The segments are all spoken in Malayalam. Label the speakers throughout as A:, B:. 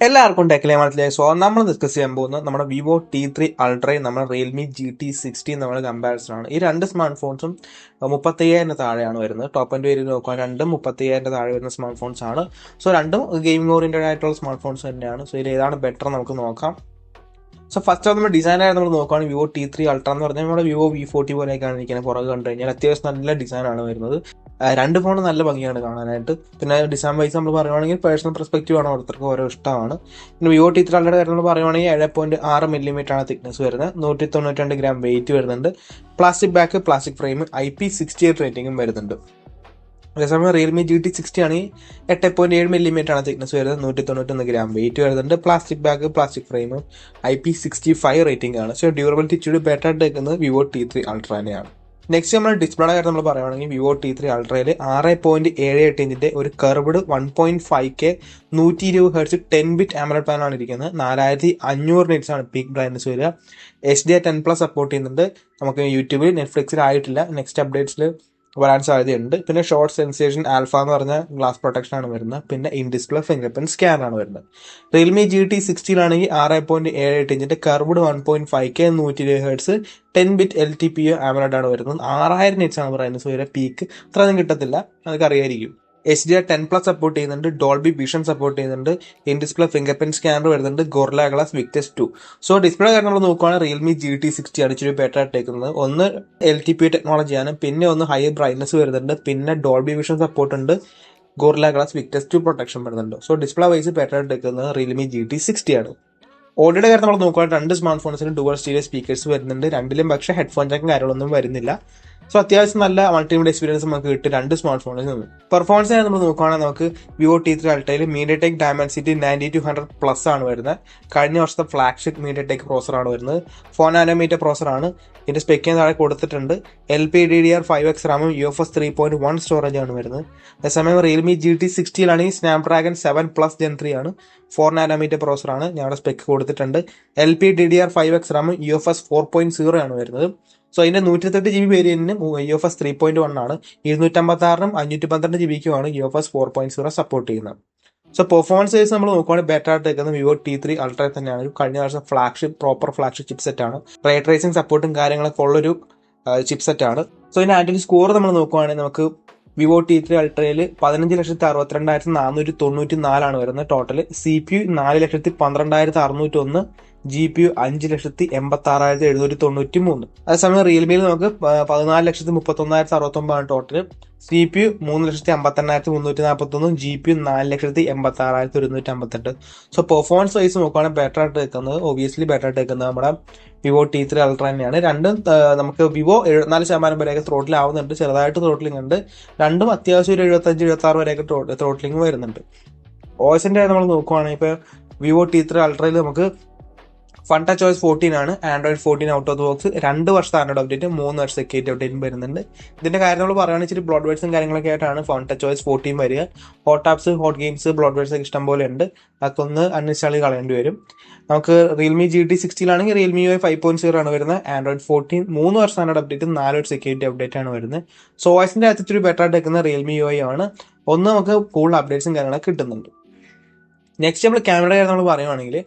A: എല്ലാവർക്കും ടെക്നിക്കൽ മനസ്സിലായി. സോ നമ്മൾ ഡിസ്കസ് ചെയ്യാൻ പോകുന്നത് നമ്മുടെ വിവോ T3 അൾട്രയും നമ്മുടെ റിയൽമി GT60 നമ്മുടെ കമ്പാരിസൺ ആണ്. ഈ രണ്ട് സ്മാർട്ട് ഫോൺസും 35,000 താഴെയാണ് വരുന്നത്. ടോപ്പ് ആൻഡ് വേരിയന്റ് നോക്കുക, രണ്ടും 35,000 താഴെ വരുന്ന സ്മാർട്ട് ഫോൺസ് ആണ്. സോ രണ്ടും ഗെയിമിംഗ് ഓറിയന്റഡ് ആയിട്ടുള്ള സ്മാർട്ട് ഫോൺസ് തന്നെയാണ്. സോ ഇതിൽ ഏതാണ് ബെറ്റർ നമുക്ക് നോക്കാം. സോ ഫസ്റ്റ് ഓഫ് നമ്മൾ ഡിസൈനായിട്ട് നമ്മൾ നോക്കുകയാണെങ്കിൽ വിവോ T3 അൾട്ര എന്ന് പറഞ്ഞാൽ നമ്മുടെ വിവോ V40 പോലെയൊക്കെയാണ് ഇരിക്കുന്നത്. പുറകെ കണ്ടു കഴിഞ്ഞാൽ അത്യാവശ്യം നല്ല ഡിസൈനാണ് വരുന്നത്. രണ്ട് ഫോൺ നല്ല ഭംഗിയാണ് കാണാനായിട്ട്. പിന്നെ ഡിസൈൻ വൈസ് നമ്മൾ പറയുവാണെങ്കിൽ പേഴ്സണൽ പെർസ്പെക്റ്റീവ് ആണ്, ഓരോരുത്തർക്കും ഓരോ ഇഷ്ടമാണ്. പിന്നെ വിവോ T3 അൾട്രയുടെ കാര്യം നമ്മൾ പറയുവാണെങ്കിൽ 7.6 mm ആണ് തിക്നെസ് വരുന്നത്, 192 ഗ്രാം വെയിറ്റ് വരുന്നുണ്ട്. Plastic back, plastic frame, IP68 റേറ്റിംഗും വരുന്നുണ്ട്. അതേസമയം റിയൽമി GT60 ആണെങ്കിൽ 8.7 mm ആണ് തിക്നെസ് വരുന്നത്, 191 ഗ്രാം വെയിറ്റ് വരുന്നുണ്ട്. Plastic bag, plastic frame, IP65 rating ആണ്. സോ ഡ്യൂറബിലിറ്റി ഇച്ചിരി ബെറ്റർ ആയിട്ട് നിൽക്കുന്നത് വിവോ T3 അൾട്ര തന്നെയാണ്. നെക്സ്റ്റ് നമ്മൾ ഡിസ്പ്ലേയുടെ കാര്യം നമ്മൾ പറയുകയാണെങ്കിൽ വിവോ T3 അൾട്രയിൽ 6.78 ഇഞ്ചിന്റെ ഒരു curved 1.5K 120 Hz 10-bit AMOLED പാനലാണ് ഇരിക്കുന്നത്. 4500 നിറ്റ്സ് ആണ് പീക്ക് ബ്രൈറ്റ്നസ് വരിക. HDR10+ സപ്പോർട്ട് ചെയ്യുന്നുണ്ട്. നമുക്ക് യൂട്യൂബിൽ, നെറ്റ്ഫ്ലിക്സിൽ ആയിട്ടില്ല, നെക്സ്റ്റ് അപ്ഡേറ്റ്സിൽ വരാൻ സാധ്യതയുണ്ട്. പിന്നെ ഷോർട്ട് സെൻസേഷൻ ആൽഫ എന്ന് പറഞ്ഞ ഗ്ലാസ് പ്രൊട്ടക്ഷൻ ആണ് വരുന്നത്. പിന്നെ in display fingerprint scan ആണ് വരുന്നത്. റിയൽമി GT60 6.78 ഇഞ്ചിന്റെ curved 1.5K 120 Hz 10-bit LTPO AMOLED ആണ് വരുന്നത്. 6000 നിറ്റ്സ് ആണ് പറയുന്നത്. സോ ഇതിന്റെ പീക്ക് അത്രയൊന്നും കിട്ടത്തില്ല, അതൊക്കെ അറിയായിരിക്കും. HDR10+ സപ്പോർട്ട് ചെയ്യുന്നുണ്ട്, ഡോൾബി വിഷൻ സപ്പോർട്ട് ചെയ്യുന്നുണ്ട്, in display fingerprint scanner വരുന്നുണ്ട്, Gorilla glass Victus 2. So display കാര്യം നമ്മൾ നോക്കുകയാണെങ്കിൽ റിയൽമി GT60 ആണ് ഇച്ചിരി ബെറ്റർ ആയിട്ടേക്കുന്നത്. ഒന്ന് LTPO ടെക്നോളജിയാണ്, പിന്നെ ഒന്ന് ഹൈ ബ്രൈറ്റ്നസ് വരുന്നുണ്ട്, പിന്നെ ഡോൾബി വിഷൻ സപ്പോർട്ട് ഉണ്ട്, ഗൊറില്ല ഗ്ലാസ് വിക്ടസ് 2 പ്രൊട്ടക്ഷൻ വരുന്നുണ്ട്. സോ ഡിസ്പ്ലേ വൈസ് ബെറ്റർ ആയിട്ടേക്കുന്നത് റിയൽമി GT60 ആണ്. ഓഡിയോയുടെ കാര്യം നമ്മൾ നോക്കുകയാണെങ്കിൽ രണ്ട് സ്മാർട്ട് ഫോൺസിനും ഡുവൽ സ്റ്റീരിയോ സ്പീക്കേഴ്സ് വരുന്നുണ്ട്. രണ്ടിലും പക്ഷേ ഹെഡ്ഫോൺ ജാക്കും കാര്യങ്ങളൊന്നും വരുന്നില്ല. സോ അത്യാവശ്യം നല്ല മൾട്ടിമീഡിയ എക്സ്പീരിയൻസ് നമുക്ക് കിട്ടും രണ്ട് സ്മാർട്ട് ഫോണിൽ നിന്നും. പെർഫോമൻസ് നമ്മൾ നോക്കുകയാണെങ്കിൽ നമുക്ക് വിവോ T3 അൾട്രയിൽ MediaTek Dimensity 9200+ ആണ് വരുന്നത്. കഴിഞ്ഞ വർഷത്തെ ഫ്ലാഗ്ഷിപ്പ് MediaTek പ്രോസറാണ് വരുന്നത്. 4 nm പ്രോസറാണ്. ഇതിന്റെ സ്പെക്കിന് താഴെ കൊടുത്തിട്ടുണ്ട്. LPDDR5X റാമും UFS 3.1 സ്റ്റോറേജ് ആണ് വരുന്നത്. അതേസമയം റിയൽമി GT60 സ്നാപ്ഡ്രാഗൺ 7+ Gen 3 ആണ്. 4 nm പ്രോസറാണ്, ഞങ്ങളുടെ സ്പെക്ക് കൊടുത്തിട്ടുണ്ട്. LPDDR5X റാമും UFS 4.0 ആണ് വരുന്നത്. സോ ഇതിന്റെ 128GB വേരിയന്റിന് UFS 3.1 ആണ്. 256 512GBക്കുമാണ് UFS 4.0 സപ്പോർട്ട് ചെയ്യുന്നത്. സോ പെർഫോമൻസ് വൈസ് നമ്മൾ നോക്കുകയാണെങ്കിൽ ബെറ്റർ ആയിട്ട് നിൽക്കുന്ന വിവോ T3 അൾട്ര തന്നെയാണ്. കഴിഞ്ഞ വർഷം പ്രോപ്പർ ഫ്ലാഗ്ഷിപ്പ് ചിപ്സെറ്റ് ആണ്. റേ ട്രേസിംഗ് സപ്പോർട്ടും കാര്യങ്ങളൊക്കെ ഉള്ളൊരു ചിപ്സെറ്റ് ആണ്. സോ ഇതിന്റെ ആന്റി സ്കോർ നമ്മൾ നോക്കുകയാണെങ്കിൽ നമുക്ക് വിവോ T3 അൾട്രയിൽ 15,62,494 ആണ് വരുന്നത് ടോട്ടൽ. CPU 4,12,601, GPU 5,86,793. അതേസമയം റിയൽമിയിൽ നമുക്ക് 14,31,069 ആണ് total. CPU 3,58,341, GPU 4,86,158. So performance wise നോക്കുകയാണെങ്കിൽ ബെറ്റർ ആയിട്ട് നിൽക്കുന്നത്, ഒബിയസ്ലി ബെറ്റർ ആയിട്ട് നിൽക്കുന്നത് നമ്മുടെ വിവോ T3 അൾട്ര തന്നെയാണ്. രണ്ടും നമുക്ക് വിവോ 74% വരെയൊക്കെ ത്രോട്ടിൽ ആവുന്നുണ്ട്, ചെറുതായിട്ട് ത്രോട്ടിലിംഗ് ഉണ്ട്. രണ്ടും അത്യാവശ്യം ഒരു 75-76 വരെയൊക്കെ ത്രോട്ടിലിംഗ് വരുന്നുണ്ട്. OSന്റെ നമ്മൾ നോക്കുകയാണെങ്കിൽ ഇപ്പോൾ വിവോ T3 അൾട്രയിൽ നമുക്ക് FunTouchOS 14 ആണ്. Android 14 out of the box. 2 വർഷത്തെ ആൻഡ്രോയിഡ് അപ്ഡേറ്റ്, 3 വർഷം സെക്യൂരിറ്റി അപ്ഡേറ്റും വരുന്നുണ്ട്. ഇതിന്റെ കാര്യം നമ്മൾ പറയുകയാണെങ്കിൽ ഇച്ചിരി ബ്ലോഡ്വേർഡ്സും കാര്യങ്ങളൊക്കെ ആയിട്ടാണ് FunTouchOS 14 വരിക. ഹോട്ട് ആപ്സ്, ഹോട്ട് ഗെയിംസ്, ബ്ലോഡ്വേർഡ്സ് ഒക്കെ ഇഷ്ടം പോലെ ഉണ്ട്. അതൊക്കെ ഒന്ന് അൺഇൻസ്റ്റാൾ കളയേണ്ടി വരും. നമുക്ക് റിയൽമി GT60 റിയൽമി UI 5.0 ആണ് വരുന്നത്. ആൻഡ്രോയിഡ് 14 3 വർഷം ആൻഡ്രോയിഡ് അപ്ഡേറ്റ്, 4 വർഷം സെക്യൂരിറ്റി അപ്ഡേറ്റ് ആണ് വരുന്നത്. സോ OSന്റെ അകത്ത് ഇച്ചിരി ബെറ്റർ ആയിട്ട് നിൽക്കുന്ന റിയൽമി UI ആണ്. ഒന്ന് നമുക്ക് കൂടുതൽ അപ്ഡേറ്റ്സും കാര്യങ്ങളൊക്കെ കിട്ടുന്നുണ്ട്. നെക്സ്റ്റ് നമ്മൾ ക്യാമറ കാര്യം നമ്മൾ പറയുവാണെങ്കിൽ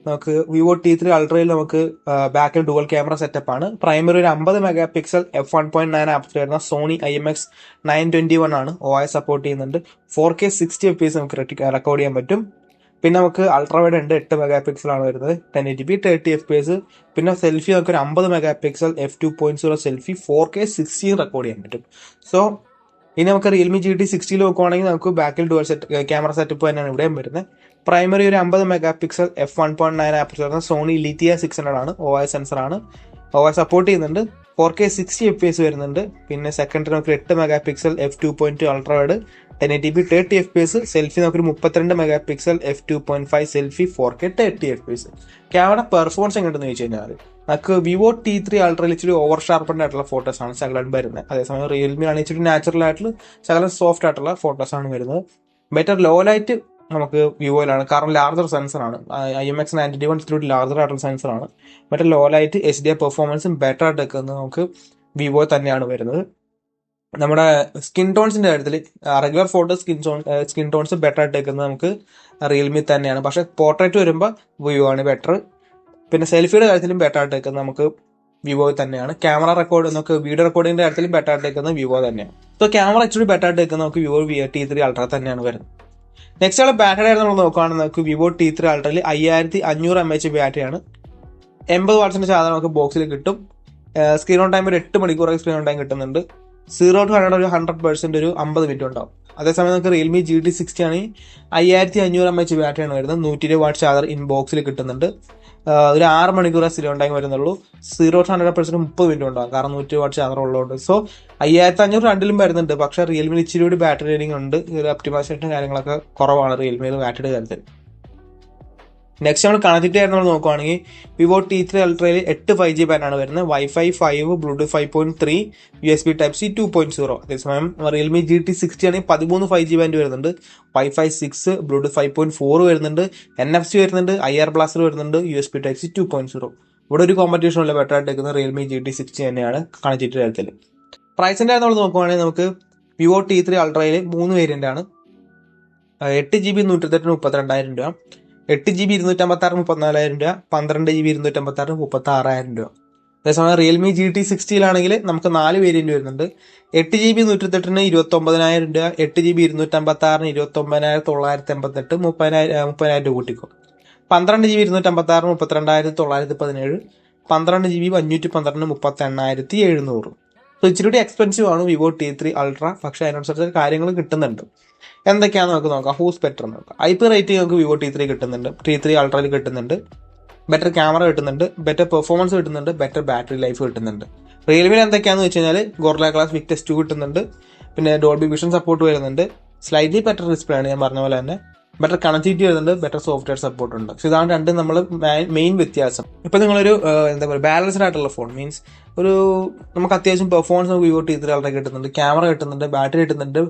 A: നമുക്ക് വിവോ T3 അൾട്രയിൽ നമുക്ക് ബാക്കിൽ ഡുവൽ ക്യാമറ സെറ്റപ്പ് ആണ്. പ്രൈമറി ഒരു 50 MP f1.9 ആപ്സ് വരുന്ന സോണി IMX 921 ആണ്. OIS സപ്പോർട്ട് ചെയ്യുന്നുണ്ട്. 4K 60 FPS നമുക്ക് റെക്കോർഡ് ചെയ്യാൻ പറ്റും. പിന്നെ നമുക്ക് അൾട്രാ വൈഡ് ഉണ്ട്, 8 MP ആണ് വരുന്നത്, 1080p 30 FPS. പിന്നെ സെൽഫി നമുക്ക് ഒരു 50 MP f2.0 selfie 4K 60 record ചെയ്യാൻ പറ്റും. സോ ഇനി നമുക്ക് റിയൽമി GT60 നോക്കുകയാണെങ്കിൽ നമുക്ക് ബാക്കിൽ ഡുവൽ ക്യാമറ സെറ്റപ്പ് തന്നെയാണ് ഇവിടെയും വരുന്നത്. പ്രൈമറി ഒരു 50 MP f1.9 ആപ്സ് വരുന്ന സോണി ലിത്തിയ 600 ആണ്. OIS സെൻസർ ആണ്. OIS സപ്പോർട്ട് ചെയ്യുന്നുണ്ട്. 4K 60 FPS വരുന്നുണ്ട്. പിന്നെ സെക്കൻഡറി നമുക്ക് 8 MP f2.2 ultra wide, 1080p 30 FPS. Selfie നമുക്കൊരു 32 MP f2.5 selfie 4K 30 FPS. Camera performance എങ്ങനെയുണ്ടെന്ന് ചോദിച്ചു കഴിഞ്ഞാൽ നമുക്ക് വിവോ T3 അൾട്രയിൽ ഇച്ചിരി ഓവർ ഷാർപ്പൻഡ് ആയിട്ടുള്ള ഫോട്ടോസ് ആണ് ശകലം വരുന്നത്. അതേസമയം റിയൽമി ആണ് ഇച്ചിരി നാച്ചുറൽ ആയിട്ടുള്ള ശകലം സോഫ്റ്റ് ആയിട്ടുള്ള ഫോട്ടോസ് ആണ് വരുന്നത്. ബെറ്റർ ലോ ലൈറ്റ് നമുക്ക് വിവോയിലാണ്, കാരണം ലാർജർ സെൻസറാണ്. IMX 921 ഇത്തിരി ലാർജർ ആയിട്ടുള്ള സെൻസറാണ്. മറ്റേ ലോ ലൈറ്റ് HDR പെർഫോമൻസും ബെറ്റർ ആയിട്ട് നിൽക്കുന്നത് നമുക്ക് വിവോ തന്നെയാണ് വരുന്നത്. നമ്മുടെ സ്കിൻ ടോൺസിന്റെ കാര്യത്തിൽ regular photo skin tones better ആയിട്ട് എടുക്കുന്നത് നമുക്ക് റിയൽമി തന്നെയാണ്. പക്ഷെ പോർട്രേറ്റ് വരുമ്പോൾ വിവോ ആണ് ബെറ്റർ. പിന്നെ സെൽഫിയുടെ കാര്യത്തിലും ബെറ്റർ ആയിട്ട് എടുക്കുന്നത് നമുക്ക് വിവോ തന്നെയാണ്. ക്യാമറ റെക്കോർഡ് നമുക്ക് വീഡിയോ റെക്കോർഡിങ്ങിന്റെ കാര്യത്തിലും ബെറ്റർ ആയിട്ട് എടുക്കുന്നത് വിവോ തന്നെയാണ്. സോ ക്യാമറ ആക്ച്വലി ബെറ്റർ ആയിട്ട് എടുക്കുന്നത് നമുക്ക് വിവോ T3 അൾട്ര തന്നെയാണ് വരുന്നത്. നെക്സ്റ്റ് ആൾ ബാറ്ററി ആയിട്ട് നമ്മൾ നോക്കുകയാണെങ്കിൽ നമുക്ക് വിവോ T3 അൾട്രയിൽ 5500 mAh ബാറ്ററിയാണ്. 80 വാട്ട്സിന്റെ ചാർജർ നമുക്ക് ബോക്സിൽ കിട്ടും. സ്ക്രീൻ ഓൺ ടൈം ഒരു 8 മണിക്കൂർ സ്ക്രീൻ ഓൺ ടൈം കിട്ടുന്നുണ്ട്. 0 to 100 ഒരു 100% ഒരു 50 മിനിറ്റ് ഉണ്ടാവും. അതേസമയം നമുക്ക് റിയൽമി GT60 ആണെങ്കിൽ 5500 mAh ബാറ്ററിയാണ് വരുന്നത്. 120 വാട്ട് ചാർജർ ഇൻ ബോക്സിൽ കിട്ടുന്നുണ്ട്. ഒരു 6 മണിക്കൂർ സ്ക്രീൻ ഓൺ ടൈം വരുന്നുള്ളൂ. 0 to 100% 30 മിനിറ്റ് ഉണ്ടാവും, കാരണം 120 വാട്ട് ചാർജർ ഉള്ളതുകൊണ്ട്. സോ 5500 രണ്ടിലും വരുന്നുണ്ട്. പക്ഷേ റിയൽമി ഇച്ചിരി കൂടി ബാറ്ററി റേറ്റിംഗ് ഉണ്ട്. ഒരു ഒപ്റ്റിമൈസേഷൻ കാര്യങ്ങളൊക്കെ കുറവാണ് റിയൽമിയിൽ ബാറ്ററിയുടെ കാര്യത്തിൽ. നെക്സ്റ്റ് നമ്മൾ കണക്ടിവിറ്റി ആയിട്ട് നമ്മൾ നോക്കുകയാണെങ്കിൽ വിവോ T3 അൾട്രയിൽ 8 5G ബാൻഡാണ് വരുന്നത്. Wi-Fi 5, Bluetooth 5.3, USB Type-C 2.0. അതേസമയം റിയൽമി GT60 ആണെങ്കിൽ 13 5G ബാൻഡ് വരുന്നുണ്ട്. Wi-Fi 6, ബ്ലൂടൂത്ത് 5.4 വരുന്നുണ്ട്, NFC വരുന്നുണ്ട്, IR ബ്ലാസ്റ്റർ വരുന്നുണ്ട്, USB Type-C 2.0. ഇവിടെ ഒരു കോമ്പറ്റീഷൻ ഉള്ള ബെറ്റർ ആയിട്ട് എടുക്കുന്ന റിയൽമി GT60 തന്നെയാണ് കണക്ടിവിറ്റി കാര്യത്തിൽ. പ്രൈസിൻ്റെ നമ്മൾ നോക്കുകയാണെങ്കിൽ നമുക്ക് വിവോ T3 അൾട്രയിൽ 3 വേരിയൻ്റ് ആണ്. 8GB 128 32,000 രൂപ, 8GB 256 34,000 രൂപ, 12GB 256 36,000 രൂപ. അതേസമയം റിയൽമി GT60 നമുക്ക് 4 വേരിയന്റ് വരുന്നുണ്ട്. 8GB 128 29,000 രൂപ, 8GB 256 29,988 30,000 രൂപ കൂട്ടിക്കോ. 12GB 256 32,917, 12GB 512 38,700. സോ ഇച്ചിരി കൂടി എക്സ്പെൻസീവ് ആണ് വിവോ T3 അൾട്ര. പക്ഷേ അതിനനുസരിച്ച് കാര്യങ്ങൾ കിട്ടുന്നുണ്ട്. എന്തൊക്കെയാണെന്ന് നമുക്ക് നോക്കാം. ഹൂസ് ബെറ്റർ നോക്കാം. IP റേറ്റിംഗ് നമുക്ക് വിവോ T3 കിട്ടുന്നുണ്ട്, T3 അൾട്രയിൽ കിട്ടുന്നുണ്ട്. ബെറ്റർ ക്യാമറ കിട്ടുന്നുണ്ട്, ബെറ്റർ പെർഫോമൻസ് കിട്ടുന്നുണ്ട്, ബെറ്റർ ബാറ്ററി ലൈഫ് കിട്ടുന്നുണ്ട്. റിയൽമിയിൽ എന്തൊക്കെയാണെന്ന് വെച്ച് കഴിഞ്ഞാൽ ഗോറില്ല ഗ്ലാസ് വിക്ടസ് 2 കിട്ടുന്നുണ്ട്, പിന്നെ ഡോൾബി വിഷൻ സപ്പോർട്ട് വരുന്നുണ്ട്, സ്ലൈറ്റ്ലി ബെറ്റർ ഡിസ്പ്ലേ ആണ് ഞാൻ പറഞ്ഞ പോലെ തന്നെ, ബെറ്റർ കണക്ടിവിറ്റി വരുന്നുണ്ട്, ബെറ്റർ സോഫ്റ്റ്വെയർ സപ്പോർട്ട് ഉണ്ട്. പക്ഷെ ഇതാണ് രണ്ടും നമ്മൾ മെയിൻ വ്യത്യാസം. ഇപ്പം നിങ്ങളൊരു എന്താ പറയുക ബാലൻസ്ഡ് ആയിട്ടുള്ള ഫോൺ മീൻസ് ഒരു നമുക്ക് അത്യാവശ്യം പെർഫോമൻസ് നമുക്ക് വിവോ T3 അൾട്ര കിട്ടുന്നുണ്ട്, ക്യാമറ കിട്ടുന്നുണ്ട്, ബാറ്ററി കിട്ടുന്നുണ്ട്,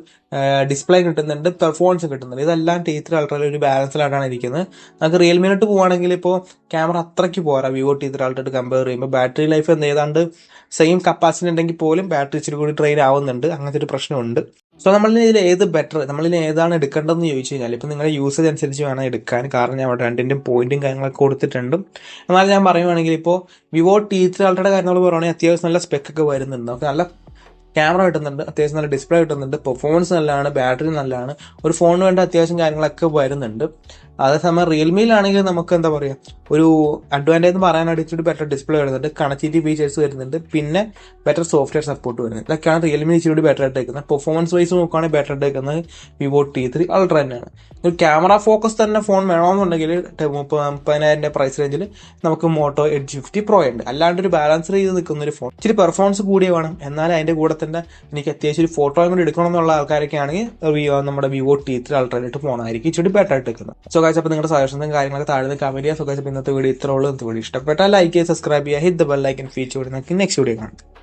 A: ഡിസ്പ്ലേ കിട്ടുന്നുണ്ട്, പെർഫോമൻസ് കിട്ടുന്നുണ്ട്. ഇതെല്ലാം T3 അൾട്രയിൽ ഒരു ബാലൻസിലായിട്ടാണ് ഇരിക്കുന്നത്. നമുക്ക് റിയൽമിയിലോട്ട് പോവുകയാണെങ്കിൽ ഇപ്പോൾ ക്യാമറ അത്രയ്ക്ക് പോരാ വിവോ T3 അൾട്രയായിട്ട് കമ്പയർ ചെയ്യുമ്പോൾ. ബാറ്ററി ലൈഫ് ഏതാണ്ട് സെയിം കപ്പാസിറ്റി ഉണ്ടെങ്കിൽ പോലും ബാറ്ററി ഇച്ചിരി കൂടി ട്രെയിൻ ആവുന്നുണ്ട്. അങ്ങനത്തെ ഒരു പ്രശ്നമുണ്ട്. സോ നമ്മളിന് ഇതിൽ ഏത് ബെറ്റർ, നമ്മളിന് ഏതാണ് എടുക്കേണ്ടതെന്ന് ചോദിച്ചു കഴിഞ്ഞാൽ ഇപ്പം നിങ്ങളുടെ യൂസേജ് അനുസരിച്ച് വേണം എടുക്കാൻ. കാരണം ഞാൻ അവിടെ രണ്ടിൻ്റെയും പോയിന്റും കാര്യങ്ങളൊക്കെ കൊടുത്തിട്ടുണ്ട്. എന്നാൽ ഞാൻ പറയുവാണെങ്കിൽ ഇപ്പോൾ വിവോ T3 അൾട്രയുടെ കാര്യങ്ങൾ പറയുകയാണെങ്കിൽ അത്യാവശ്യം നല്ല സ്പെക്കൊക്കെ വരുന്നുണ്ട്. നമുക്ക് നല്ല ക്യാമറ കിട്ടുന്നുണ്ട്, അത്യാവശ്യം നല്ല ഡിസ്പ്ലേ കിട്ടുന്നുണ്ട്, പെർഫോമൻസ് നല്ലതാണ്, ബാറ്ററി നല്ലതാണ്, ഒരു ഫോണിന് വേണ്ട അത്യാവശ്യം കാര്യങ്ങളൊക്കെ വരുന്നുണ്ട്. അതേസമയം റിയൽമിയിലാണെങ്കിൽ നമുക്ക് എന്താ പറയുക ഒരു അഡ്വാൻറ്റേജ് എന്ന് പറയാനായിട്ട് ഇച്ചിരി ബെറ്റർ ഡിസ്പ്ലേ വരുന്നുണ്ട്, കണക്ടിവിറ്റി ഫീച്ചേഴ്സ് വരുന്നുണ്ട്, പിന്നെ ബെറ്റർ സോഫ്റ്റ്വെയർ സപ്പോർട്ട് വരുന്നുണ്ട്. ഇതൊക്കെയാണ് റിയൽമി ഇച്ചിരി ബെറ്റർ ആയിട്ട് എടുക്കുന്നത്. പെർഫോമൻസ് വൈസ് നോക്കുകയാണെങ്കിൽ ബെറ്റർ ആയിട്ട് എടുക്കുന്നത് വിവോ T3 അൾട്ര തന്നെയാണ്. ഒരു ക്യാമറ ഫോക്കസ് തന്നെ ഫോൺ വേണമെന്നുണ്ടെങ്കിൽ 30,000 പ്രൈസ് റേഞ്ചിൽ നമുക്ക് മോട്ടോ എഡ്ജ് 50 Pro ഉണ്ട്. അല്ലാണ്ട് ഒരു ബാലൻസ് ചെയ്ത് നിൽക്കുന്ന ഒരു ഫോൺ ഇച്ചിരി പെർഫോമൻസ് കൂടിയ വേണം, എന്നാൽ അതിന്റെ കൂടെ തന്നെ എനിക്ക് അത്യാവശ്യം ഒരു ഫോട്ടോയും കൂടി എടുക്കണം എന്നുള്ള ആൾക്കാരൊക്കെ ആണെങ്കിൽ നമ്മുടെ വിവോ T3 അൾട്രയിലിട്ട് ഫോണായിരിക്കും ഇച്ചിരി ബെറ്റർ ആയിട്ട് എടുക്കുന്നത്. സോ ഗൈസ്, അപ്പോൾ നിങ്ങളുടെ സജഷൻസും കാര്യങ്ങളൊക്കെ താഴെ കമന്റ് ചെയ്യുക. സോ ഗൈസ്, ഇന്നത്തെ വീഡിയോ ഇത്രേ ഉള്ളൂ. ഇന്നത്തെ വീഡിയോ ഇഷ്ടപ്പെട്ടാൽ ലൈക്ക് ചെയ്യുക, സബ്സ്ക്രൈബ് ചെയ്യുക, hit the bell icon feature. Next video കാണാം.